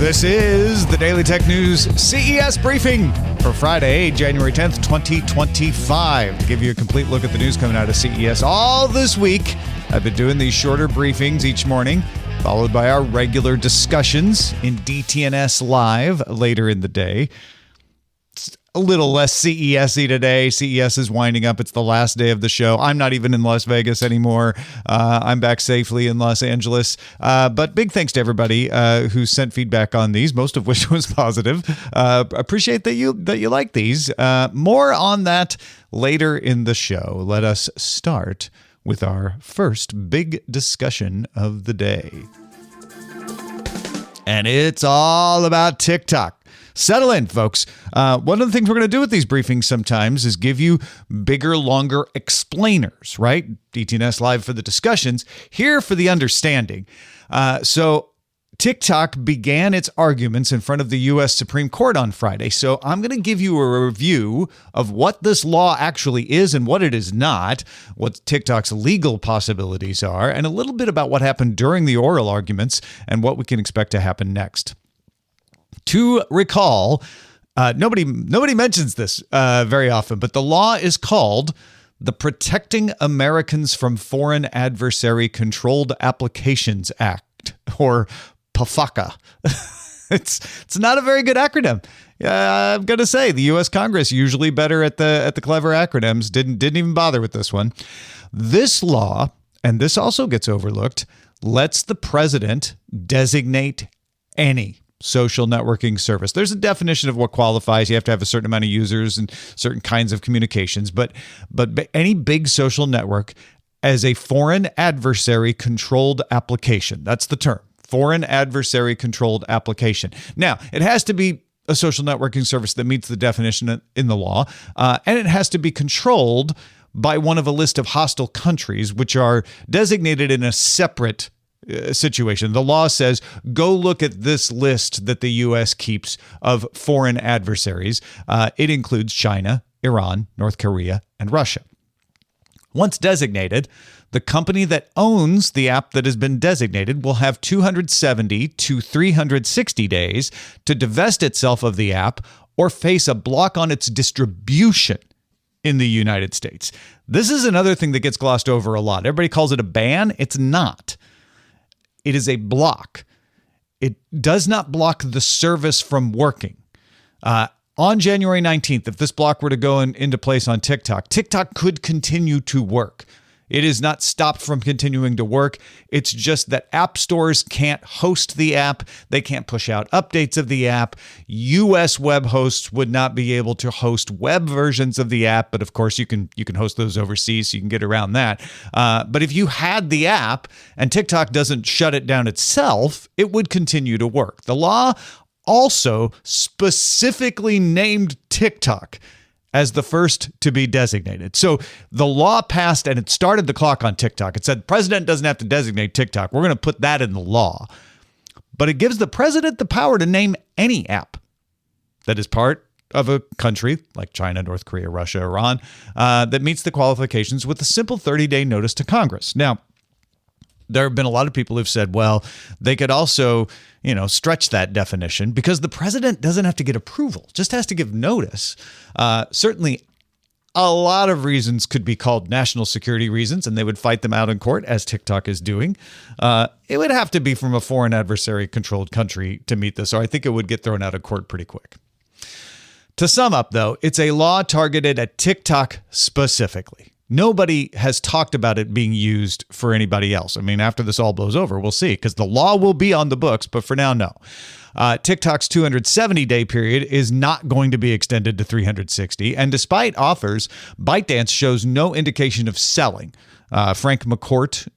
This is the Daily Tech News CES briefing for Friday, January 10th, 2025. To give you a complete look at the news coming out of CES all this week, I've been doing these shorter briefings each morning, followed by our regular discussions in DTNS Live later in the day. It's a little less CES-y today. CES is winding up. It's the last day of the show. I'm not even in Las Vegas anymore. I'm back safely in Los Angeles. But big thanks to everybody who sent feedback on these, most of which was positive. Appreciate that you like these. More on that later in the show. Let us start with our first big discussion of the day. And it's all about TikTok. Settle in, folks. One of the things we're going to do with these briefings sometimes is give you bigger, longer explainers, right? DTNS Live for the discussions, here for the understanding. So TikTok began its arguments in front of the U.S. Supreme Court on Friday. So I'm going to give you a review of what this law actually is and what it is not, what TikTok's legal possibilities are, and a little bit about what happened during the oral arguments and what we can expect to happen next. To recall, nobody mentions this very often, but the law is called the Protecting Americans from Foreign Adversary Controlled Applications Act, or PFACA. It's not a very good acronym. I'm going to say the U.S. Congress, usually better at the clever acronyms, didn't even bother with this one. This law, and this also gets overlooked, lets the president designate any social networking service. There's a definition of what qualifies. You have to have a certain amount of users and certain kinds of communications, but any big social network as a foreign adversary controlled application. That's the term. Foreign adversary controlled application. Now, it has to be a social networking service that meets the definition in the law, and it has to be controlled by one of a list of hostile countries, which are designated in a separate situation. The law says, go look at this list that the U.S. keeps of foreign adversaries. It includes China, Iran, North Korea, and Russia. Once designated, the company that owns the app that has been designated will have 270 to 360 days to divest itself of the app or face a block on its distribution in the United States. This is another thing that gets glossed over a lot. Everybody calls it a ban. It's not. It is a block. It does not block the service from working. On January 19th, if this block were to go into place on TikTok, TikTok could continue to work. It is not stopped from continuing to work. It's just that app stores can't host the app. They can't push out updates of the app. US web hosts would not be able to host web versions of the app, but of course you can host those overseas, so you can get around that. But if you had the app and TikTok doesn't shut it down itself, it would continue to work. The law also specifically named TikTok as the first to be designated. So the law passed and it started the clock on TikTok. It said the president doesn't have to designate TikTok. We're going to put that in the law. But it gives the president the power to name any app that is part of a country like China, North Korea, Russia, Iran, that meets the qualifications with a simple 30-day notice to Congress. Now, there have been a lot of people who've said, well, they could also, stretch that definition because the president doesn't have to get approval, just has to give notice. Certainly, a lot of reasons could be called national security reasons, and they would fight them out in court, as TikTok is doing. It would have to be from a foreign adversary-controlled country to meet this, or I think it would get thrown out of court pretty quick. To sum up, though, it's a law targeted at TikTok specifically. Nobody has talked about it being used for anybody else. I mean, after this all blows over, we'll see, because the law will be on the books, but for now, no. TikTok's 270-day period is not going to be extended to 360, and despite offers, ByteDance shows no indication of selling. Frank McCourt,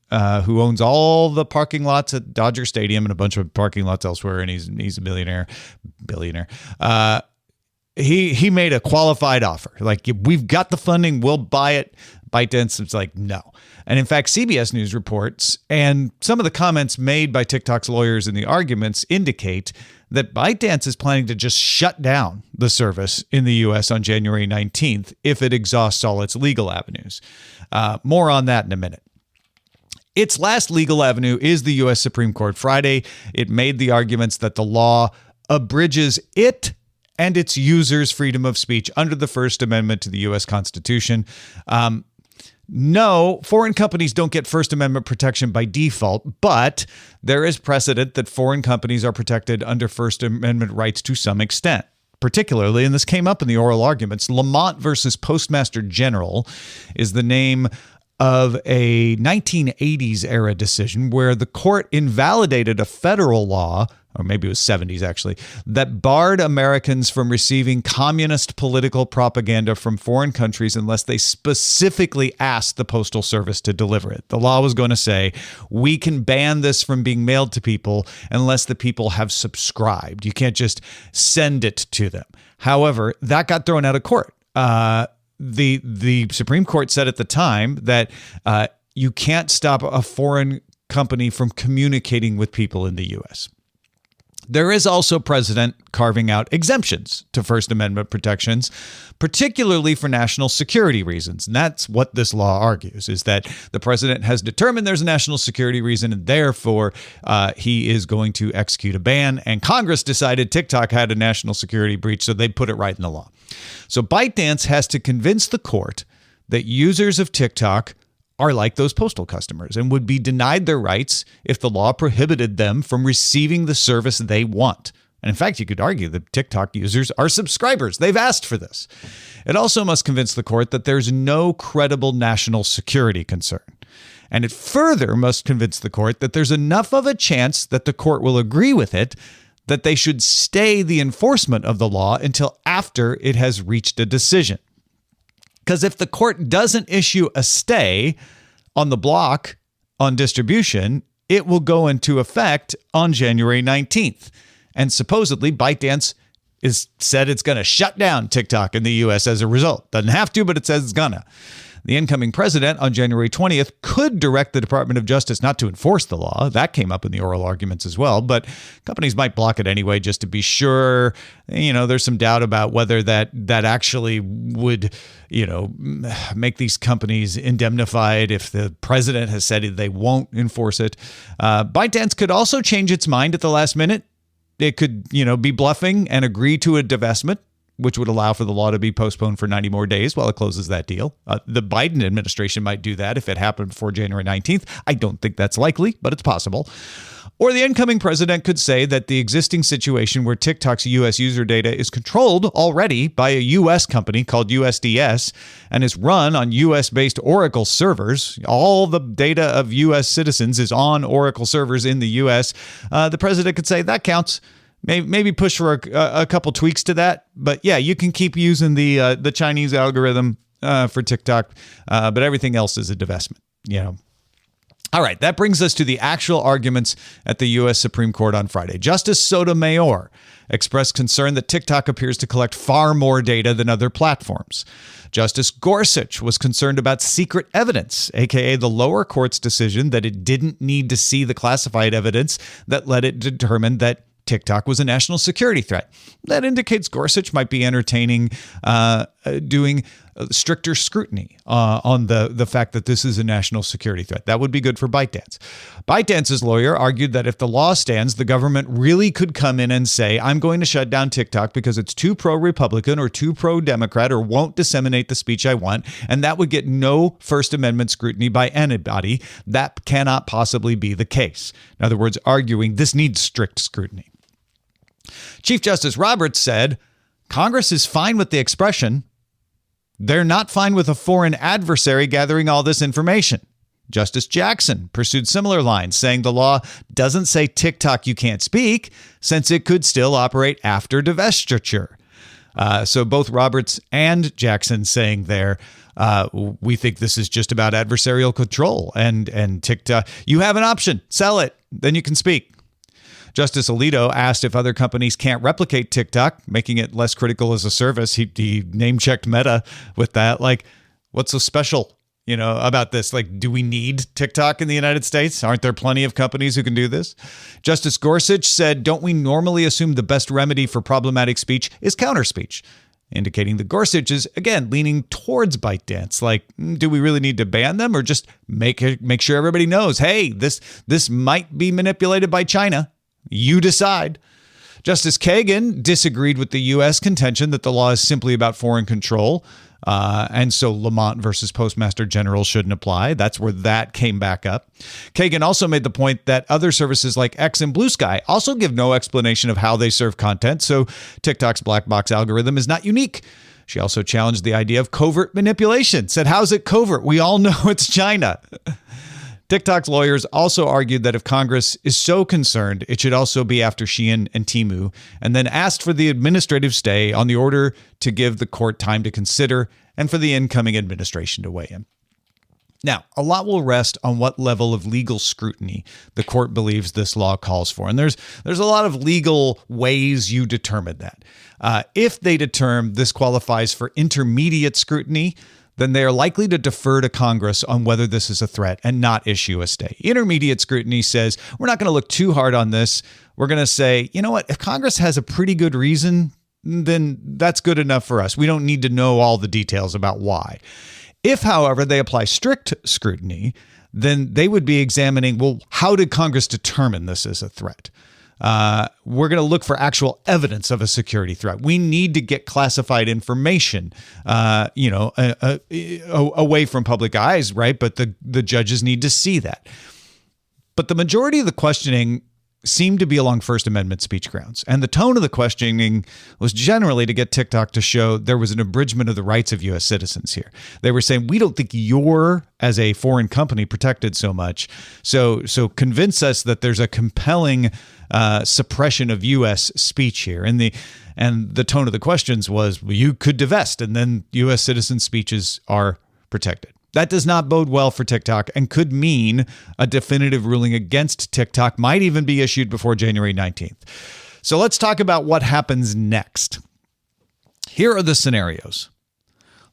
who owns all the parking lots at Dodger Stadium and a bunch of parking lots elsewhere, and he's a billionaire. He made a qualified offer. Like, we've got the funding, we'll buy it. ByteDance was like, no. And in fact, CBS News reports and some of the comments made by TikTok's lawyers in the arguments indicate that ByteDance is planning to just shut down the service in the U.S. on January 19th if it exhausts all its legal avenues. More on that in a minute. Its last legal avenue is the U.S. Supreme Court. Friday, it made the arguments that the law abridges it and its users' freedom of speech under the First Amendment to the U.S. Constitution. No, foreign companies don't get First Amendment protection by default, but there is precedent that foreign companies are protected under First Amendment rights to some extent. Particularly, and this came up in the oral arguments, Lamont versus Postmaster General is the name of a 1980s era decision where the court invalidated a federal law, or maybe it was 70s actually, that barred Americans from receiving communist political propaganda from foreign countries unless they specifically asked the Postal Service to deliver it. The law was going to say, we can ban this from being mailed to people unless the people have subscribed. You can't just send it to them. However, that got thrown out of court. The Supreme Court said at the time that you can't stop a foreign company from communicating with people in the U.S. There is also precedent carving out exemptions to First Amendment protections, particularly for national security reasons. And that's what this law argues, is that the president has determined there's a national security reason, and therefore he is going to execute a ban. And Congress decided TikTok had a national security breach, so they put it right in the law. So ByteDance has to convince the court that users of TikTok are like those postal customers and would be denied their rights if the law prohibited them from receiving the service they want. And in fact, you could argue that TikTok users are subscribers. They've asked for this. It also must convince the court that there's no credible national security concern. And it further must convince the court that there's enough of a chance that the court will agree with it that they should stay the enforcement of the law until after it has reached a decision. Because if the court doesn't issue a stay on the block on distribution, it will go into effect on January 19th. And supposedly ByteDance is said it's going to shut down TikTok in the U.S. as a result. Doesn't have to, but it says it's gonna. The incoming president on January 20th could direct the Department of Justice not to enforce the law. That came up in the oral arguments as well, but companies might block it anyway just to be sure. You know, there's some doubt about whether that actually would, make these companies indemnified if the president has said they won't enforce it. ByteDance could also change its mind at the last minute. It could, be bluffing and agree to a divestment, which would allow for the law to be postponed for 90 more days while it closes that deal. The Biden administration might do that if it happened before January 19th. I don't think that's likely, but it's possible. Or the incoming president could say that the existing situation where TikTok's U.S. user data is controlled already by a U.S. company called USDS and is run on U.S.-based Oracle servers. All the data of U.S. citizens is on Oracle servers in the U.S. The president could say that counts. Maybe push for a couple tweaks to that. But yeah, you can keep using the Chinese algorithm for TikTok, but everything else is a divestment. All right, that brings us to the actual arguments at the U.S. Supreme Court on Friday. Justice Sotomayor expressed concern that TikTok appears to collect far more data than other platforms. Justice Gorsuch was concerned about secret evidence, aka the lower court's decision that it didn't need to see the classified evidence that led it to determine that TikTok was a national security threat. That indicates Gorsuch might be entertaining doing stricter scrutiny on the fact that this is a national security threat. That would be good for ByteDance. ByteDance's lawyer argued that if the law stands, the government really could come in and say, I'm going to shut down TikTok because it's too pro-Republican or too pro-Democrat or won't disseminate the speech I want, and that would get no First Amendment scrutiny by anybody. That cannot possibly be the case. In other words, arguing this needs strict scrutiny. Chief Justice Roberts said, Congress is fine with the expression. They're not fine with a foreign adversary gathering all this information. Justice Jackson pursued similar lines, saying the law doesn't say TikTok you can't speak, since it could still operate after divestiture. So both Roberts and Jackson saying there, we think this is just about adversarial control. And TikTok, you have an option, sell it, then you can speak. Justice Alito asked if other companies can't replicate TikTok, making it less critical as a service. He name-checked Meta with that. Like, what's so special, about this? Like, do we need TikTok in the United States? Aren't there plenty of companies who can do this? Justice Gorsuch said, don't we normally assume the best remedy for problematic speech is counter speech? indicating that Gorsuch is, again, leaning towards ByteDance. Like, do we really need to ban them or just make sure everybody knows, hey, this might be manipulated by China? You decide. Justice Kagan disagreed with the U.S. contention that the law is simply about foreign control, and so Lamont versus Postmaster General shouldn't apply. That's where that came back up. Kagan also made the point that other services like X and Blue Sky also give no explanation of how they serve content, so TikTok's black box algorithm is not unique. She also challenged the idea of covert manipulation, said, how's it covert? We all know it's China. TikTok's lawyers also argued that if Congress is so concerned, it should also be after Shein and Temu, and then asked for the administrative stay on the order to give the court time to consider and for the incoming administration to weigh in. Now, a lot will rest on what level of legal scrutiny the court believes this law calls for. And there's a lot of legal ways you determine that. If they determine this qualifies for intermediate scrutiny, then they are likely to defer to Congress on whether this is a threat and not issue a stay. Intermediate scrutiny says, we're not going to look too hard on this. We're going to say, you know what, if Congress has a pretty good reason, then that's good enough for us. We don't need to know all the details about why. If, however, they apply strict scrutiny, then they would be examining, well, how did Congress determine this is a threat? We're going to look for actual evidence of a security threat. We need to get classified information, away from public eyes, right? But the judges need to see that. But the majority of the questioning seemed to be along First Amendment speech grounds. And the tone of the questioning was generally to get TikTok to show there was an abridgment of the rights of U.S. citizens here. They were saying, we don't think you're, as a foreign company, protected so much. So convince us that there's a compelling suppression of U.S. speech here. And the tone of the questions was, well, you could divest, and then U.S. citizen speeches are protected. That does not bode well for TikTok and could mean a definitive ruling against TikTok might even be issued before January 19th. So let's talk about what happens next. Here are the scenarios.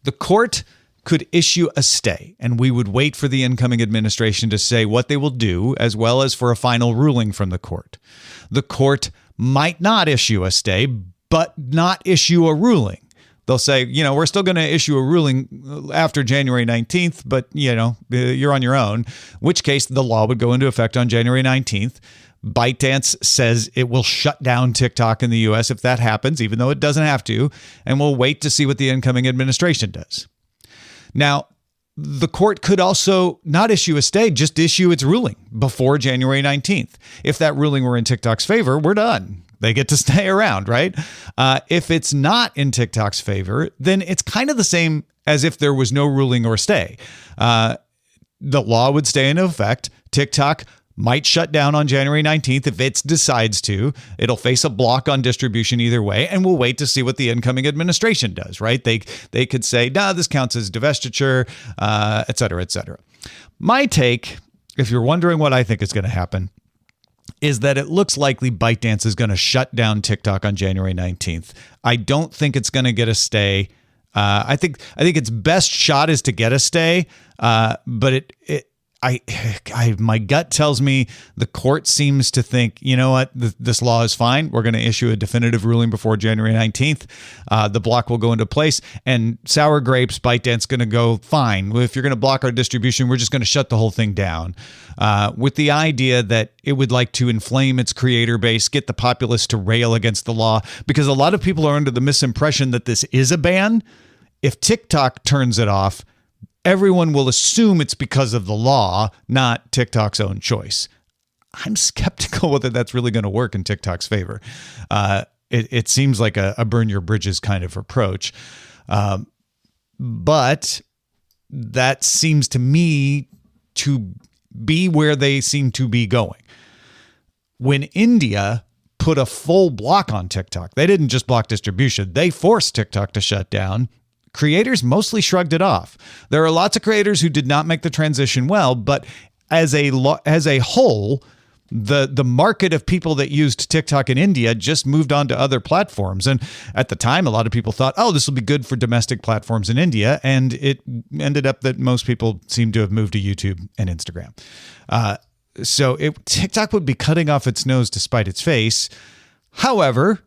The court could issue a stay, and we would wait for the incoming administration to say what they will do, as well as for a final ruling from the court. The court might not issue a stay, but not issue a ruling. They'll say, we're still going to issue a ruling after January 19th, but, you're on your own, in which case the law would go into effect on January 19th. ByteDance says it will shut down TikTok in the U.S. if that happens, even though it doesn't have to, and we'll wait to see what the incoming administration does. Now, the court could also not issue a stay, just issue its ruling before January 19th. If that ruling were in TikTok's favor, we're done. They get to stay around, right? If it's not in TikTok's favor, then it's kind of the same as if there was no ruling or stay. The law would stay in effect. TikTok might shut down on January 19th if it decides to. It'll face a block on distribution either way, and we'll wait to see what the incoming administration does, right? They could say, this counts as divestiture, et cetera, et cetera. My take, if you're wondering what I think is going to happen, is that it looks likely ByteDance is going to shut down TikTok on January 19th. I don't think it's going to get a stay. I think its best shot is to get a stay, but my gut tells me the court seems to think, you know what, this law is fine. We're going to issue a definitive ruling before January 19th. The block will go into place, and sour grapes, ByteDance going to go, fine. If you're going to block our distribution, we're just going to shut the whole thing down, with the idea that it would like to inflame its creator base, get the populace to rail against the law, because a lot of people are under the misimpression that this is a ban. If TikTok turns it off, everyone will assume it's because of the law, not TikTok's own choice. I'm skeptical whether that's really going to work in TikTok's favor. It seems like a burn your bridges kind of approach. But that seems to me to be where they seem to be going. When India put a full block on TikTok, they didn't just block distribution, they forced TikTok to shut down. Creators mostly shrugged it off. There are lots of creators who did not make the transition well, but as a whole, the market of people that used TikTok in India just moved on to other platforms. And at the time, a lot of people thought, this will be good for domestic platforms in India. And it ended up that most people seem to have moved to YouTube and Instagram. So TikTok would be cutting off its nose to spite its face. However,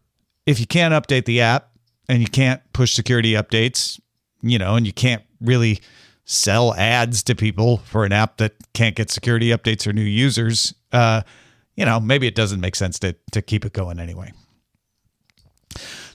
if you can't update the app, and you can't push security updates, and you can't really sell ads to people for an app that can't get security updates or new users, maybe it doesn't make sense to keep it going anyway.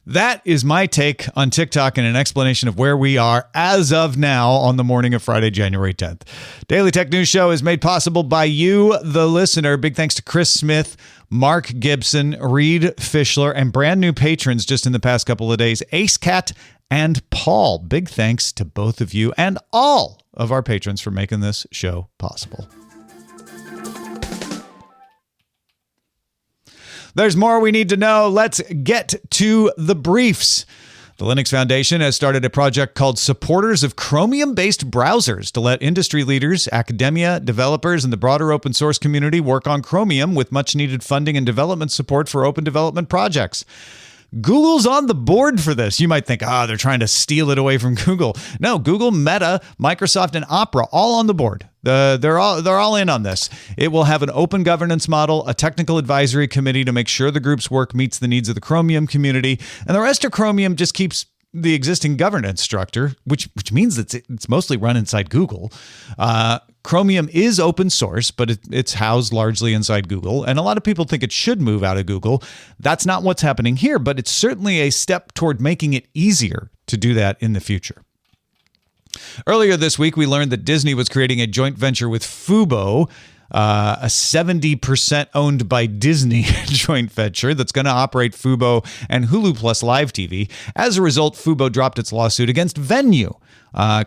That is my take on TikTok and an explanation of where we are as of now on the morning of Friday, January 10th. Daily Tech News Show is made possible by you, the listener. Big thanks to Chris Smith, Mark Gibson, Reed Fischler, and brand new patrons just in the past couple of days, Ace Cat and Paul. Big thanks to both of you and all of our patrons for making this show possible. There's more we need to know. Let's get to the briefs. The Linux Foundation has started a project called Supporters of Chromium-Based Browsers to let industry leaders, academia, developers, and the broader open source community work on Chromium with much-needed funding and development support for open development projects. Google's on the board for this. You might think, they're trying to steal it away from Google. No, Google, Meta, Microsoft, and Opera all on the board. They're all in on this. It will have an open governance model, a technical advisory committee to make sure the group's work meets the needs of the Chromium community, and the rest of Chromium just keeps the existing governance structure, which means it's mostly run inside Google. Chromium is open source, but it's housed largely inside Google, and a lot of people think it should move out of Google. That's not what's happening here, but it's certainly a step toward making it easier to do that in the future. Earlier this week, we learned that Disney was creating a joint venture with Fubo, a 70% owned by Disney joint venture that's going to operate Fubo and Hulu Plus Live TV. As a result, Fubo dropped its lawsuit against Venue,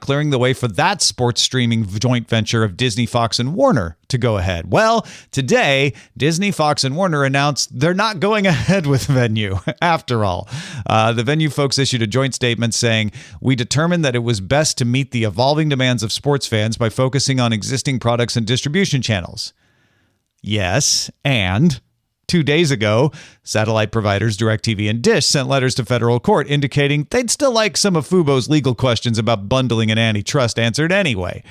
clearing the way for that sports streaming joint venture of Disney, Fox, and Warner to go ahead. Well, today, Disney, Fox, and Warner announced they're not going ahead with Venue after all. The Venue folks issued a joint statement saying, "We determined that it was best to meet the evolving demands of sports fans by focusing on existing products and distribution channels." Yes, and 2 days ago, satellite providers DirecTV and Dish sent letters to federal court indicating they'd still like some of Fubo's legal questions about bundling and antitrust answered anyway.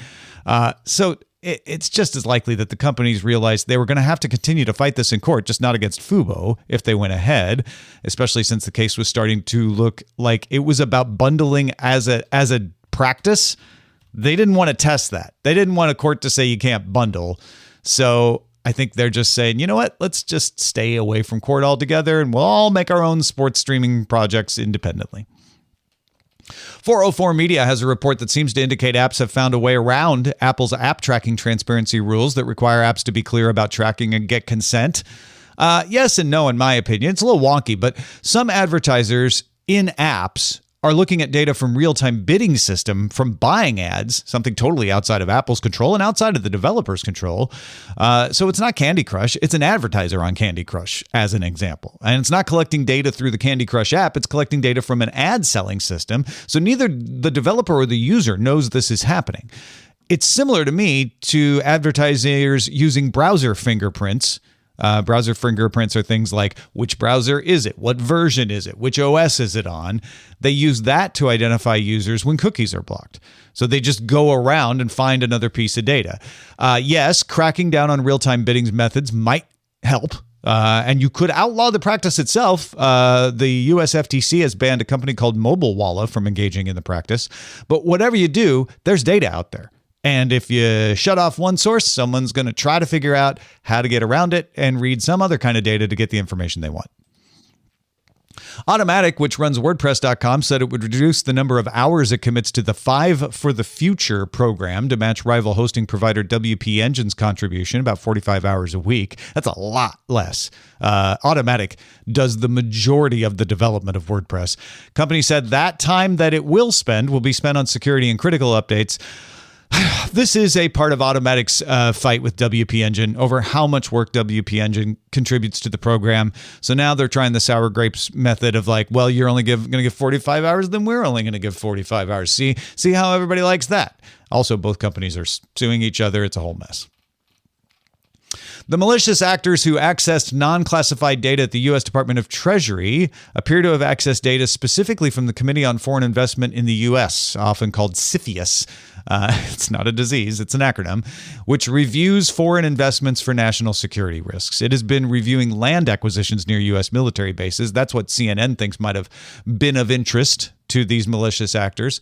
So it's just as likely that the companies realized they were going to have to continue to fight this in court, just not against Fubo, if they went ahead, especially since the case was starting to look like it was about bundling as a practice. They didn't want to test that. They didn't want a court to say you can't bundle. So I think they're just saying, you know what, let's just stay away from court altogether and we'll all make our own sports streaming projects independently. 404 Media has a report that seems to indicate apps have found a way around Apple's app tracking transparency rules that require apps to be clear about tracking and get consent. Yes and no, in my opinion. It's a little wonky, but some advertisers in apps are looking at data from real-time bidding system from buying ads, something totally outside of Apple's control and outside of the developer's control. So it's not Candy Crush. It's an advertiser on Candy Crush, as an example. And it's not collecting data through the Candy Crush app. It's collecting data from an ad selling system. So neither the developer or the user knows this is happening. It's similar to me to advertisers using browser fingerprints. Browser fingerprints are things like, which browser is it? What version is it? Which OS is it on? They use that to identify users when cookies are blocked. So they just go around and find another piece of data. Yes, cracking down on real-time bidding methods might help. And you could outlaw the practice itself. The US FTC has banned a company called MobileWalla from engaging in the practice. But whatever you do, there's data out there. And if you shut off one source, someone's going to try to figure out how to get around it and read some other kind of data to get the information they want. Automatic, which runs WordPress.com, said it would reduce the number of hours it commits to the 5 for the Future program to match rival hosting provider WP Engine's contribution, about 45 hours a week. That's a lot less. Automatic does the majority of the development of WordPress. Company said that time that it will be spent on security and critical updates. This is a part of Automatic's fight with WP Engine over how much work WP Engine contributes to the program. So now they're trying the sour grapes method of like, well, you're only going to give 45 hours, then we're only going to give 45 hours. See how everybody likes that. Also, both companies are suing each other. It's a whole mess. The malicious actors who accessed non-classified data at the U.S. Department of Treasury appear to have accessed data specifically from the Committee on Foreign Investment in the U.S., often called CFIUS. It's not a disease, it's an acronym, which reviews foreign investments for national security risks. It has been reviewing land acquisitions near U.S. military bases. That's what CNN thinks might have been of interest to these malicious actors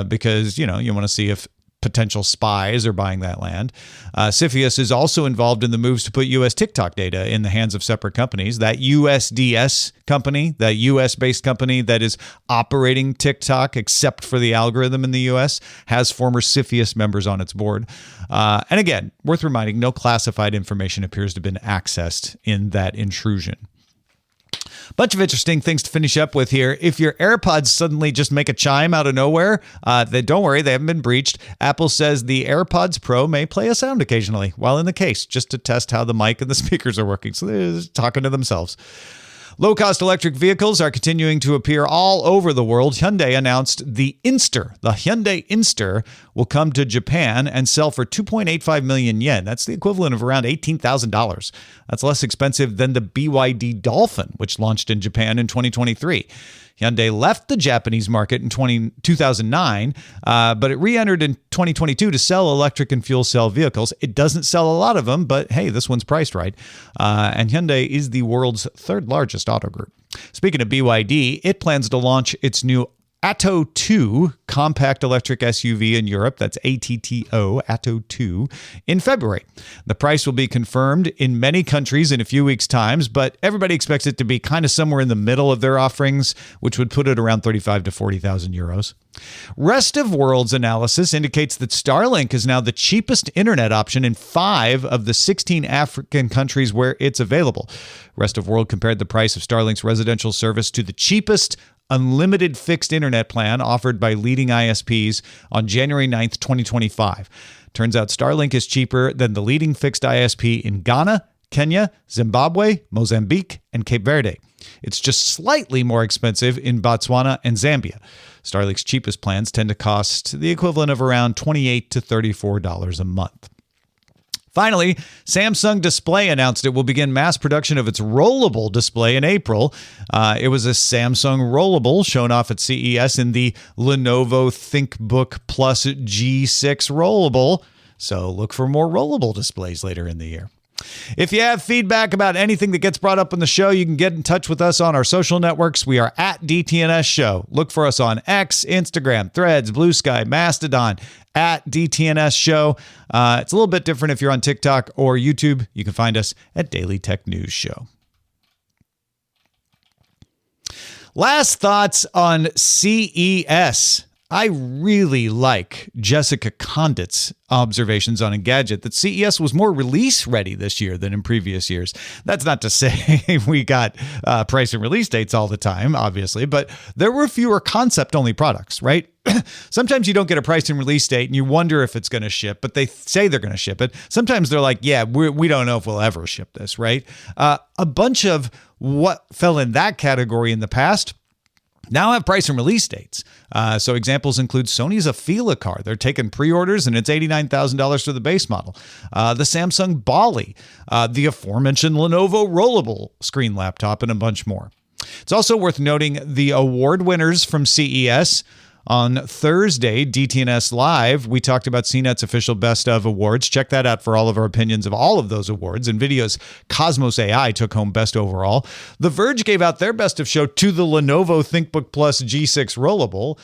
because, you want to see if potential spies are buying that land. CFIUS is also involved in the moves to put U.S. TikTok data in the hands of separate companies. That USDS company, that U.S.-based company that is operating TikTok, except for the algorithm in the U.S., has former CFIUS members on its board. And again, worth reminding, no classified information appears to have been accessed in that intrusion. Bunch of interesting things to finish up with here. If your AirPods suddenly just make a chime out of nowhere, then don't worry, they haven't been breached. Apple says the AirPods Pro may play a sound occasionally while in the case, just to test how the mic and the speakers are working. So they're just talking to themselves. Low-cost electric vehicles are continuing to appear all over the world. Hyundai announced the Inster, the Hyundai Inster, will come to Japan and sell for 2.85 million yen. That's the equivalent of around $18,000. That's less expensive than the BYD Dolphin, which launched in Japan in 2023. Hyundai left the Japanese market in 2009, but it re-entered in 2022 to sell electric and fuel cell vehicles. It doesn't sell a lot of them, but hey, this one's priced right. And Hyundai is the world's third largest auto group. Speaking of BYD, it plans to launch its new Atto 2 compact electric SUV in Europe. That's ATTO, Atto 2, in February. The price will be confirmed in many countries in a few weeks' times, but everybody expects it to be kind of somewhere in the middle of their offerings, which would put it around 35 to 40,000 euros. Rest of World's analysis indicates that Starlink is now the cheapest internet option in 5 of the 16 African countries where it's available. Rest of World compared the price of Starlink's residential service to the cheapest unlimited fixed internet plan offered by leading ISPs on January 9th, 2025. Turns out Starlink is cheaper than the leading fixed ISP in Ghana, Kenya, Zimbabwe, Mozambique, and Cape Verde. It's just slightly more expensive in Botswana and Zambia. Starlink's cheapest plans tend to cost the equivalent of around $28 to $34 a month. Finally, Samsung Display announced it will begin mass production of its rollable display in April. It was a Samsung rollable shown off at CES in the Lenovo ThinkBook Plus G6 rollable. So look for more rollable displays later in the year. If you have feedback about anything that gets brought up on the show, you can get in touch with us on our social networks. We are at DTNS Show. Look for us on X, Instagram, Threads, Blue Sky, Mastodon, at DTNS Show. It's a little bit different if you're on TikTok or YouTube. You can find us at Daily Tech News Show. Last thoughts on CES. I really like Jessica Condit's observations on Engadget that CES was more release ready this year than in previous years. That's not to say we got price and release dates all the time, obviously, but there were fewer concept only products, right? Sometimes you don't get a price and release date and you wonder if it's going to ship, but they say they're going to ship it. Sometimes they're like, yeah, we don't know if we'll ever ship this, right? A bunch of what fell in that category in the past now have price and release dates. So examples include Sony's Afeela car. They're taking pre-orders and it's $89,000 for the base model. The Samsung Bali, the aforementioned Lenovo rollable screen laptop, and a bunch more. It's also worth noting the award winners from CES. On Thursday, DTNS Live, we talked about CNET's official Best of Awards. Check that out for all of our opinions of all of those awards. NVIDIA's Cosmos AI took home Best Overall. The Verge gave out their Best of Show to the Lenovo ThinkBook Plus G6 Rollable.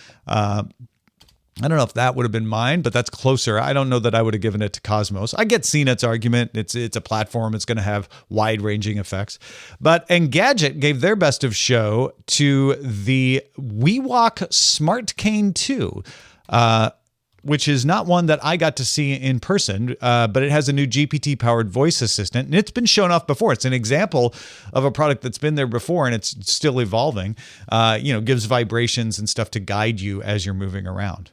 I don't know if that would have been mine, but that's closer. I don't know that I would have given it to Cosmos. I get CNET's argument. It's a platform. It's going to have wide-ranging effects. But Engadget gave their Best of Show to the WeWalk Smart Cane 2, which is not one that I got to see in person, but it has a new GPT-powered voice assistant, and it's been shown off before. It's an example of a product that's been there before, and it's still evolving. Gives vibrations and stuff to guide you as you're moving around.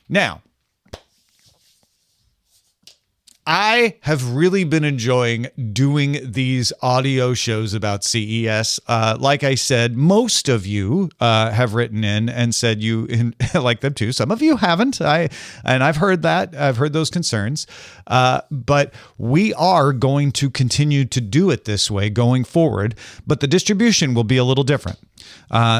Now, I have really been enjoying doing these audio shows about CES. Like I said, most of you have written in and said you like them too. Some of you haven't. I've heard that. I've heard those concerns. But we are going to continue to do it this way going forward. But the distribution will be a little different.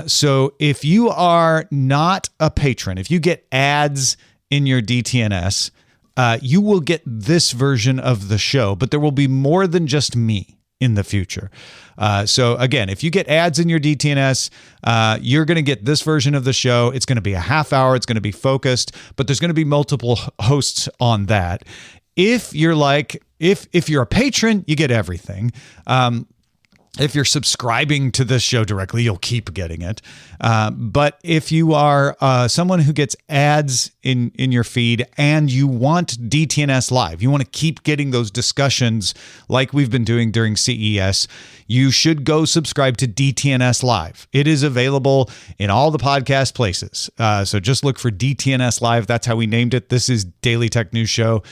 So if you are not a patron, if you get ads in your DTNS, you will get this version of the show, but there will be more than just me in the future. So again, if you get ads in your DTNS, you're going to get this version of the show. It's going to be a half hour. It's going to be focused, but there's going to be multiple hosts on that. If you're if you're a patron, you get everything. If you're subscribing to this show directly, you'll keep getting it. But if you are someone who gets ads in your feed and you want DTNS Live, you want to keep getting those discussions like we've been doing during CES, you should go subscribe to DTNS Live. It is available in all the podcast places. So just look for DTNS Live. That's how we named it. This is Daily Tech News Show.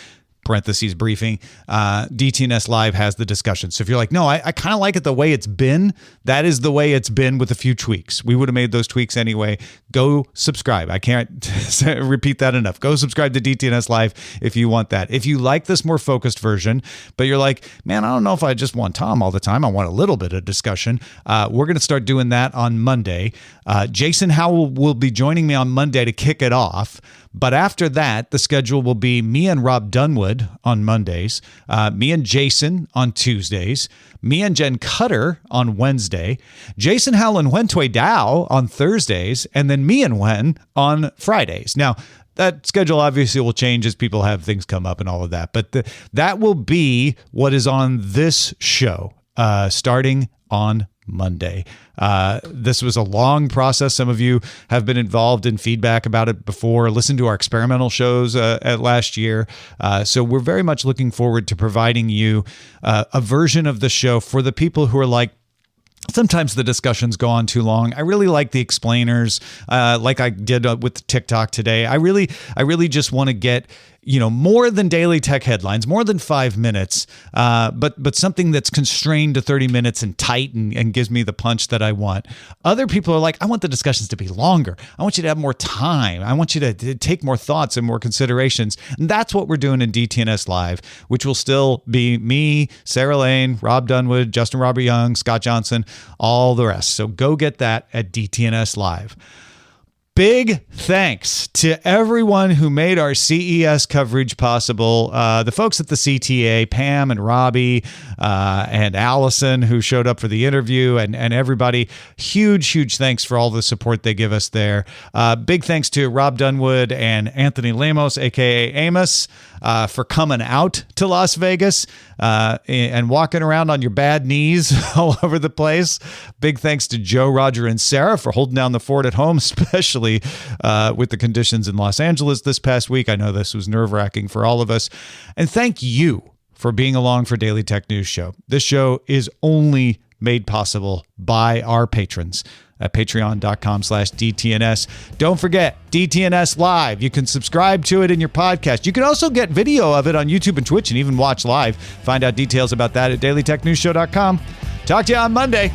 Parentheses briefing, DTNS Live has the discussion. So if you're like, no, I kind of like it the way it's been, that is the way it's been with a few tweaks. We would have made those tweaks anyway. Go subscribe. I can't repeat that enough. Go subscribe to DTNS Live if you want that. If you like this more focused version, but you're like, man, I don't know if I just want Tom all the time. I want a little bit of discussion. We're going to start doing that on Monday. Jason Howell will be joining me on Monday to kick it off. But after that, the schedule will be me and Rob Dunwood on Mondays, me and Jason on Tuesdays, me and Jen Cutter on Wednesday, Jason Howell and Wen Tui Dao on Thursdays, and then me and Wen on Fridays. Now, that schedule obviously will change as people have things come up and all of that, but that will be what is on this show starting on Monday. This was a long process. Some of you have been involved in feedback about it before. Listen to our experimental shows at last year. So we're very much looking forward to providing you a version of the show for the people who are like, sometimes the discussions go on too long. I really like the explainers, like I did with TikTok today. I really just want to get, more than daily tech headlines, more than 5 minutes, but something that's constrained to 30 minutes and tight and gives me the punch that I want. Other people are like, I want the discussions to be longer. I want you to have more time. I want you to take more thoughts and more considerations. And that's what we're doing in DTNS Live, which will still be me, Sarah Lane, Rob Dunwood, Justin Robert Young, Scott Johnson, all the rest. So go get that at DTNS Live. Big thanks to everyone who made our CES coverage possible. The folks at the CTA, Pam and Robbie and Allison, who showed up for the interview, and everybody. Huge thanks for all the support they give us there. Big thanks to Rob Dunwood and Anthony Lemos, a.k.a. Amos, for coming out to Las Vegas and walking around on your bad knees all over the place. Big thanks to Joe, Roger, and Sarah for holding down the fort at home, especially with the conditions in Los Angeles this past week. I know this was nerve-wracking for all of us. And thank you for being along for Daily Tech News Show. This show is only made possible by our patrons at patreon.com/DTNS. Don't forget, DTNS Live. You can subscribe to it in your podcast. You can also get video of it on YouTube and Twitch and even watch live. Find out details about that at dailytechnewsshow.com. Talk to you on Monday.